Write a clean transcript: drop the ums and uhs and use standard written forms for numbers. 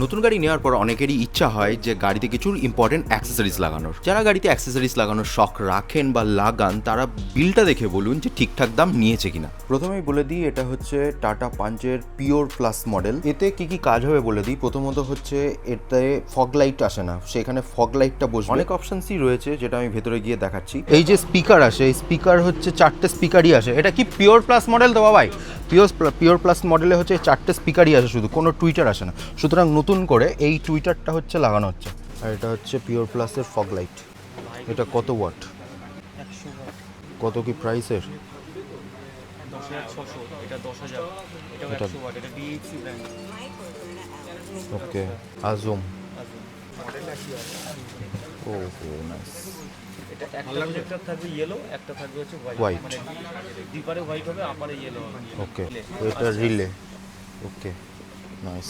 নতুন গাড়ি নেওয়ার পর অনেকেরই ইচ্ছা হয় যে গাড়িতে কিছু ইম্পর্টেন্ট অ্যাক্সেসরিজ লাগানোর। যারা গাড়িতে অ্যাক্সেসরিজ লাগানোর শখ রাখেন বা লাগান তারা বিলটা দেখে বলুন যে ঠিকঠাক দাম নিয়েছে কিনা। প্রথমেই বলে দিই এটা হচ্ছে টাটা পাঞ্চের পিওর প্লাস মডেল। এতে কি কি কাজ হবে বলে দিই। প্রথমত হচ্ছে এতে ফগ লাইট আসে না, সেখানে ফগ লাইটটা বসবে। অনেক অপশনসই রয়েছে যেটা আমি ভেতরে গিয়ে দেখাচ্ছি। এই যে স্পিকার আসে, এই স্পিকার হচ্ছে 4টে স্পিকারই আসে। এটা কি পিওর প্লাস মডেল তো বাবাই? পিওর প্লাস মডেলে হচ্ছে 4টে স্পিকারই আসে, শুধু কোনো টুইটার আসে না। সুতরাং নতুন করে এই টুইটারটা হচ্ছে লাগানো হচ্ছে। আর এটা হচ্ছে পিওর প্লাসের ফগ লাইট। এটা কত ওয়াট? 100 ওয়াট। কত কি প্রাইসের? 10,600, এটা 10,000, এটা এটা 100 ওয়াট, এটা ডিএক্সি ব্র্যান্ড। ওকে, আজম। মডেল একই আছে। ও নাইস। এটা একটা প্রজেক্টর থাকবে ইয়েলো, একটা থাকবে হচ্ছে হোয়াইট। White. মানে ডিপারে হোয়াইট হবে, আপারে ইয়েলো হবে। ওকে, এটা রিলে। ওকে, নাইস।